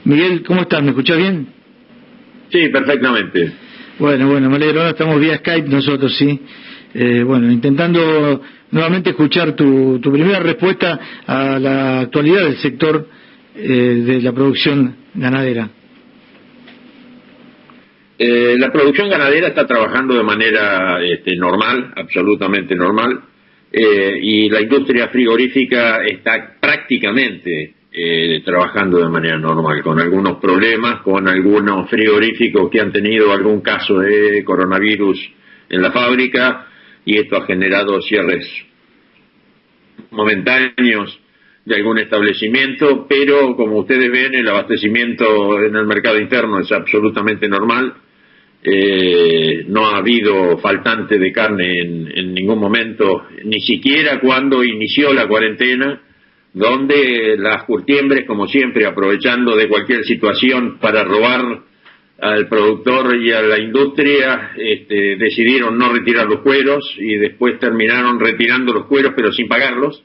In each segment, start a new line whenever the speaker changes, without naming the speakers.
Miguel, ¿cómo estás? ¿Me escuchás bien?
Sí, perfectamente.
Bueno, me alegro. Ahora estamos vía Skype nosotros, sí. Intentando nuevamente escuchar tu primera respuesta a la actualidad del sector de la producción ganadera.
La producción ganadera está trabajando de manera normal, absolutamente normal, y la industria frigorífica está prácticamente trabajando de manera normal, con algunos problemas, con algunos frigoríficos que han tenido algún caso de coronavirus en la fábrica, y esto ha generado cierres momentáneos de algún establecimiento, pero como ustedes ven, el abastecimiento en el mercado interno es absolutamente normal. No ha habido faltante de carne en ningún momento, ni siquiera cuando inició la cuarentena, donde las curtiembres, como siempre, aprovechando de cualquier situación para robar al productor y a la industria, decidieron no retirar los cueros y después terminaron retirando los cueros pero sin pagarlos,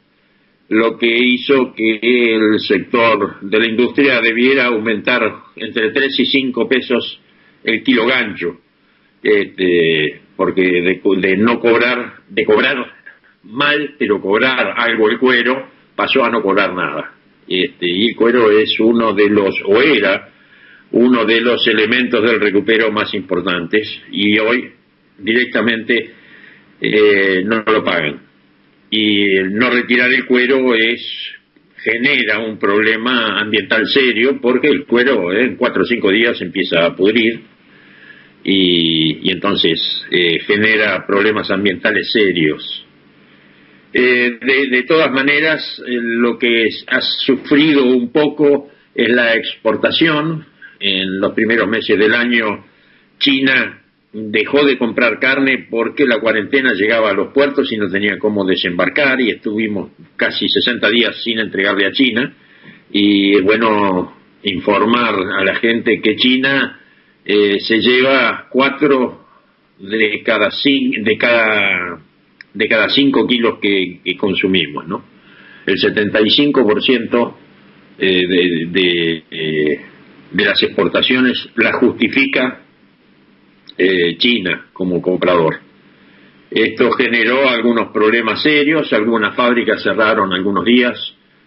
lo que hizo que el sector de la industria debiera aumentar entre 3 y 5 pesos el kilo gancho, porque de cobrar mal, pero cobrar algo el cuero, pasó a no cobrar nada. Y el cuero es era uno de los elementos del recupero más importantes, y hoy directamente no lo pagan. Y el no retirar el cuero genera un problema ambiental serio, porque el cuero en 4 o 5 días empieza a pudrir y entonces genera problemas ambientales serios. De todas maneras, lo que ha sufrido un poco es la exportación. En los primeros meses del año, China dejó de comprar carne porque la cuarentena llegaba a los puertos y no tenía cómo desembarcar, y estuvimos casi 60 días sin entregarle a China. Y es bueno informar a la gente que China se lleva 4 de cada 5 kilos que consumimos, ¿no? El 75% de las exportaciones la justifica China como comprador. Esto generó algunos problemas serios, algunas fábricas cerraron algunos días,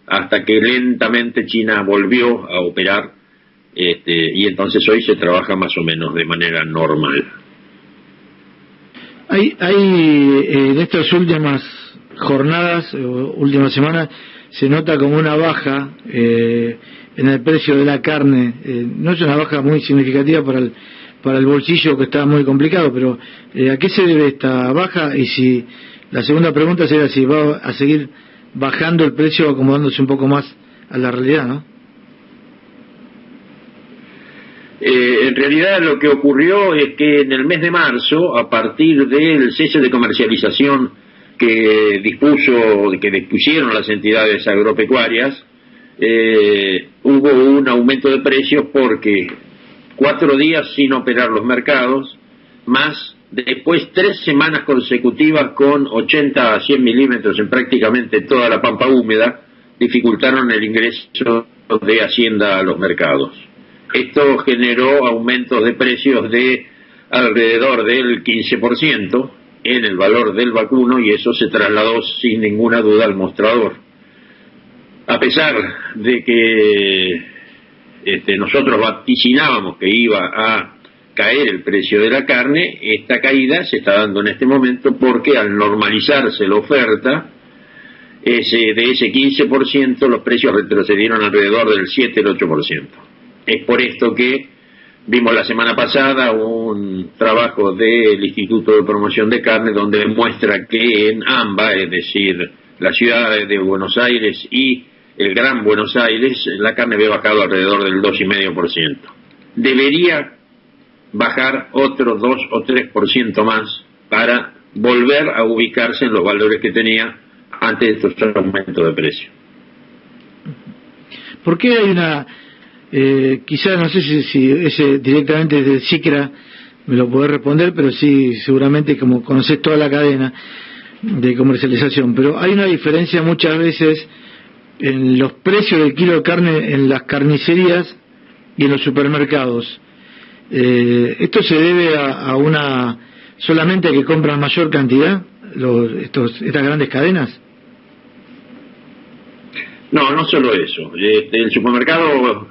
hasta que lentamente China volvió a operar, y entonces hoy se trabaja más o menos de manera normal.
Hay en estas últimas jornadas, últimas semanas, se nota como una baja en el precio de la carne. No es una baja muy significativa para el bolsillo, que está muy complicado, pero ¿a qué se debe esta baja? Y si la segunda pregunta sería si va a seguir bajando el precio, acomodándose un poco más a la realidad, ¿no?
En realidad lo que ocurrió es que en el mes de marzo, a partir del cese de comercialización que dispusieron las entidades agropecuarias, hubo un aumento de precios, porque 4 días sin operar los mercados, más después 3 semanas consecutivas con 80 a 100 milímetros en prácticamente toda la pampa húmeda, dificultaron el ingreso de Hacienda a los mercados. Esto generó aumentos de precios de alrededor del 15% en el valor del vacuno, y eso se trasladó sin ninguna duda al mostrador. A pesar de que nosotros vaticinábamos que iba a caer el precio de la carne, esta caída se está dando en este momento porque al normalizarse la oferta, de ese 15%, los precios retrocedieron alrededor del 7 al 8%. Es por esto que vimos la semana pasada un trabajo del Instituto de Promoción de Carne, donde demuestra que en AMBA, es decir, la ciudad de Buenos Aires y el Gran Buenos Aires, la carne había bajado alrededor del 2,5%. Debería bajar otro 2 o 3% más para volver a ubicarse en los valores que tenía antes de estos aumentos de precio.
¿Por qué hay una... quizás no sé si ese directamente desde SICRA me lo podés responder, pero sí, seguramente, como conocés toda la cadena de comercialización, pero hay una diferencia muchas veces en los precios del kilo de carne en las carnicerías y en los supermercados. ¿Esto se debe a una solamente que compran mayor cantidad estas grandes cadenas?
No, no solo eso. El supermercado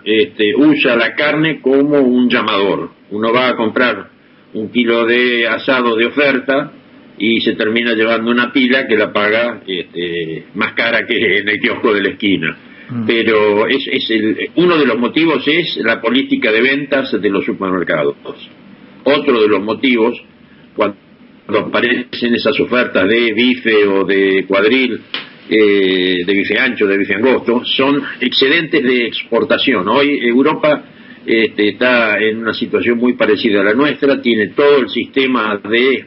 usa la carne como un llamador. Uno va a comprar un kilo de asado de oferta y se termina llevando una pila que la paga más cara que en el kiosco de la esquina. Pero uno de los motivos es la política de ventas de los supermercados. Otro de los motivos, cuando aparecen esas ofertas de bife o de cuadril, de bife ancho, de bife angosto, son excedentes de exportación. Hoy Europa está en una situación muy parecida a la nuestra, tiene todo el sistema de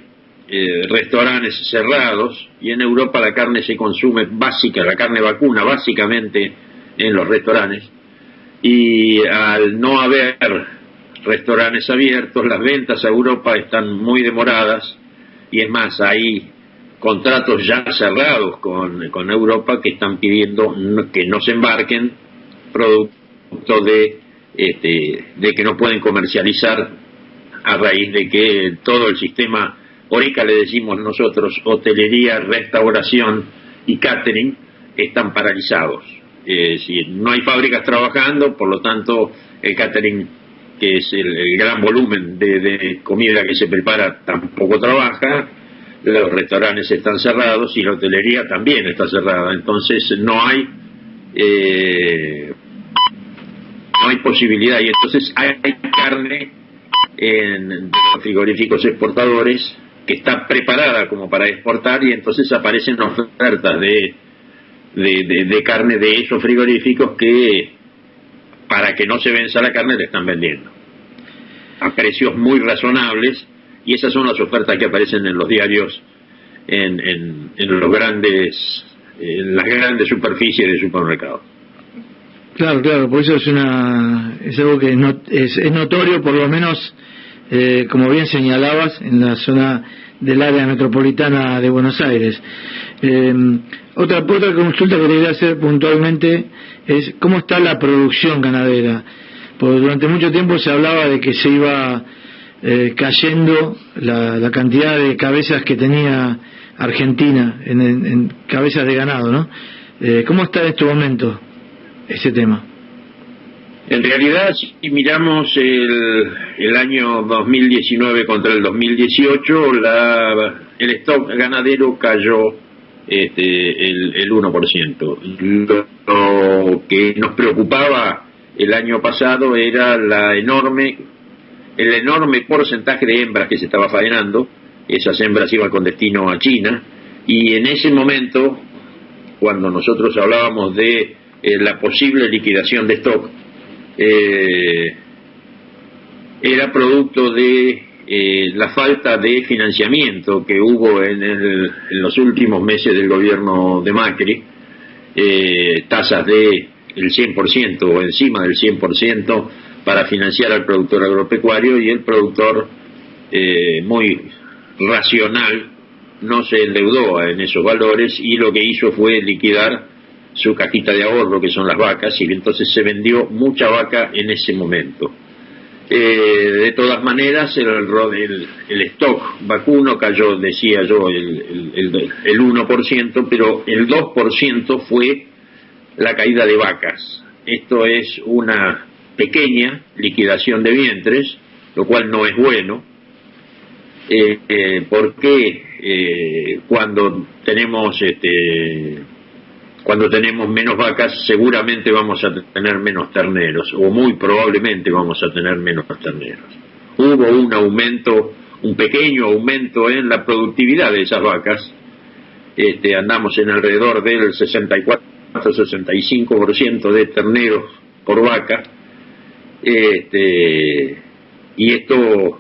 restaurantes cerrados, y en Europa la carne se consume la carne vacuna básicamente en los restaurantes, y al no haber restaurantes abiertos, las ventas a Europa están muy demoradas, y es más, hay contratos ya cerrados con Europa que están pidiendo que no se embarquen producto de que no pueden comercializar a raíz de que todo el sistema Horeca, le decimos nosotros, hotelería, restauración y catering, están paralizados. No hay fábricas trabajando, por lo tanto el catering, que es el gran volumen de comida que se prepara, tampoco trabaja. Los restaurantes están cerrados y la hotelería también está cerrada. Entonces no hay posibilidad, y entonces hay carne en los frigoríficos exportadores que está preparada como para exportar, y entonces aparecen ofertas de carne de esos frigoríficos que, para que no se venza la carne, le están vendiendo a precios muy razonables, y esas son las ofertas que aparecen en los diarios, en las grandes superficies de supermercados.
Claro, por eso es algo que es notorio, por lo menos, como bien señalabas, en la zona del área metropolitana de Buenos Aires. Otra consulta que te quería hacer puntualmente es cómo está la producción ganadera, porque durante mucho tiempo se hablaba de que se iba cayendo la cantidad de cabezas que tenía Argentina en cabezas de ganado, ¿no? ¿Cómo está en este momento ese tema?
En realidad, si miramos el año 2019 contra el 2018, el stock ganadero cayó el 1%. Lo que nos preocupaba el año pasado era el enorme porcentaje de hembras que se estaba faenando. Esas hembras iban con destino a China, y en ese momento, cuando nosotros hablábamos de la posible liquidación de stock, era producto de la falta de financiamiento que hubo en los últimos meses del gobierno de Macri, tasas del 100% o encima del 100% para financiar al productor agropecuario, y el productor, muy racional, no se endeudó en esos valores, y lo que hizo fue liquidar su cajita de ahorro, que son las vacas, y entonces se vendió mucha vaca en ese momento. De todas maneras, el stock vacuno cayó, decía yo, el 1%, pero el 2% fue la caída de vacas. Esto es una pequeña liquidación de vientres, lo cual no es bueno, porque cuando tenemos menos vacas, seguramente vamos a tener menos terneros, o muy probablemente vamos a tener menos terneros. Hubo un pequeño aumento en la productividad de esas vacas. Andamos en alrededor del 64-65% de terneros por vaca, y esto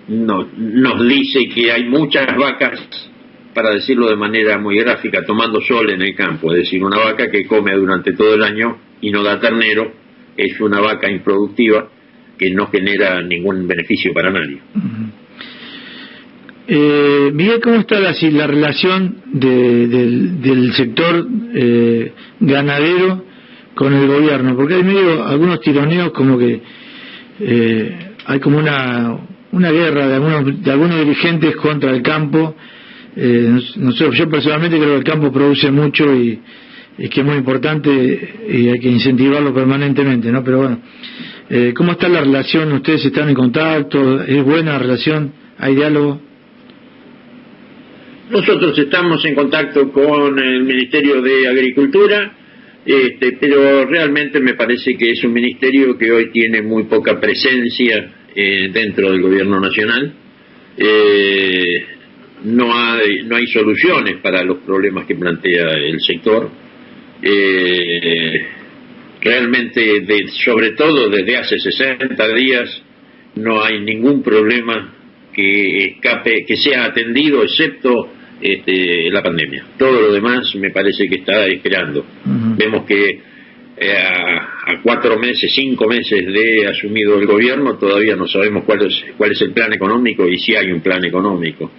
nos dice que hay muchas vacas, para decirlo de manera muy gráfica, tomando sol en el campo. Es decir, una vaca que come durante todo el año y no da ternero es una vaca improductiva que no genera ningún beneficio para nadie.
Miguel, ¿cómo está la relación del sector ganadero con el gobierno, porque hay medio algunos tironeos, como que hay como una guerra de algunos dirigentes contra el campo. Yo personalmente creo que el campo produce mucho y que es muy importante y hay que incentivarlo permanentemente, ¿no? Pero bueno, ¿cómo está la relación? ¿Ustedes están en contacto? ¿Es buena la relación? ¿Hay diálogo?
Nosotros estamos en contacto con el Ministerio de Agricultura, pero realmente me parece que es un ministerio que hoy tiene muy poca presencia dentro del gobierno nacional. No hay soluciones para los problemas que plantea el sector. Realmente, sobre todo desde hace 60 días, no hay ningún problema que sea atendido, excepto la pandemia. Todo lo demás me parece que está esperando. Vemos que a 4 meses, 5 meses de asumido el gobierno, todavía no sabemos cuál es el plan económico y si hay un plan económico.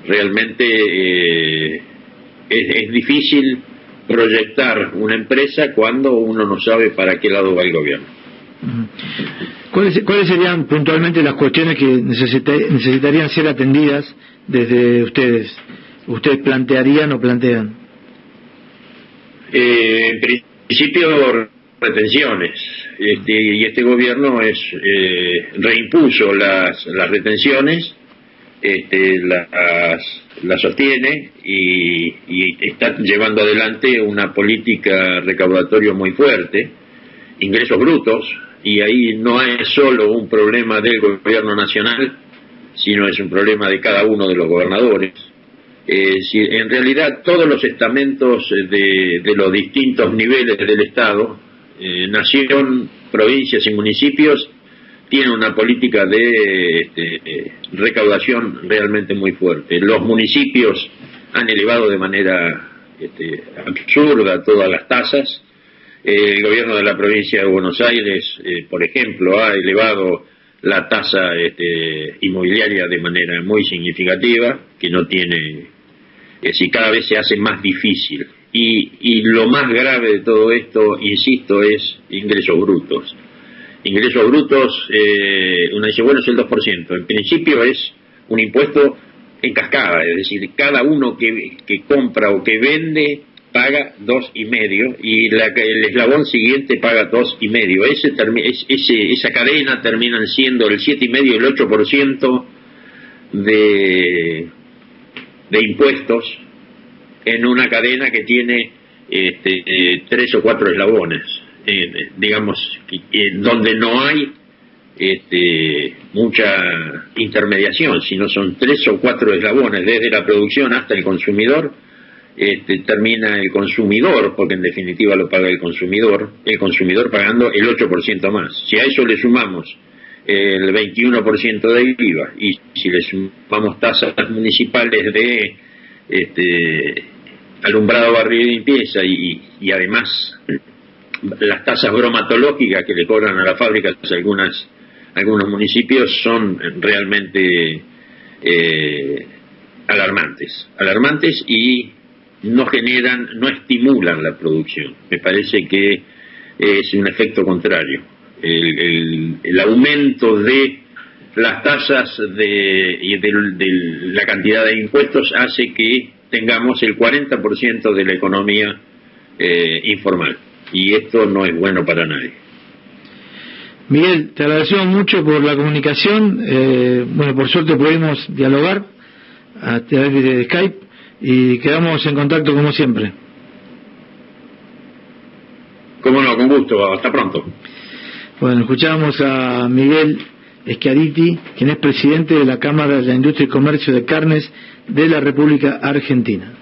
Realmente es difícil proyectar una empresa cuando uno no sabe para qué lado va el gobierno.
¿Cuáles serían puntualmente las cuestiones que necesitarían ser atendidas desde ustedes? ¿Ustedes plantearían o plantean?
En principio, retenciones. Y este gobierno reimpuso las retenciones, las sostiene y está llevando adelante una política recaudatoria muy fuerte, ingresos brutos, y ahí no es solo un problema del gobierno nacional, sino es un problema de cada uno de los gobernadores. En realidad todos los estamentos de los distintos niveles del Estado, nación, provincias y municipios, tienen una política de recaudación realmente muy fuerte. Los municipios han elevado de manera absurda todas las tasas. El gobierno de la provincia de Buenos Aires, por ejemplo, ha elevado la tasa inmobiliaria de manera muy significativa, que no tiene, cada vez se hace más difícil. Y lo más grave de todo esto, insisto, es ingresos brutos. Ingresos brutos, uno dice, bueno, es el 2%. En principio es un impuesto en cascada, es decir, cada uno que compra o que vende paga 2,5 y el eslabón siguiente paga 2,5. Esa cadena terminan siendo el 7,5 y el 8% de impuestos en una cadena que tiene 3 o 4 eslabones, digamos, donde no hay mucha intermediación, sino son 3 o 4 eslabones, desde la producción hasta el consumidor. Termina el consumidor, porque en definitiva lo paga el consumidor pagando el 8% más. Si a eso le sumamos el 21% de IVA y si le sumamos tasas municipales de alumbrado, barrido y limpieza y además las tasas bromatológicas que le cobran a las fábricas algunos municipios, son realmente alarmantes y no estimulan la producción. Me parece que es un efecto contrario. El aumento de las tasas y de la cantidad de impuestos hace que tengamos el 40% de la economía informal, y esto no es bueno para nadie.
Miguel, te agradecemos mucho por la comunicación. Bueno, por suerte pudimos dialogar a través de Skype y quedamos en contacto como siempre.
Cómo no, con gusto. Hasta pronto.
Bueno, escuchamos a Miguel Schiaretti, quien es presidente de la Cámara de la Industria y Comercio de Carnes de la República Argentina.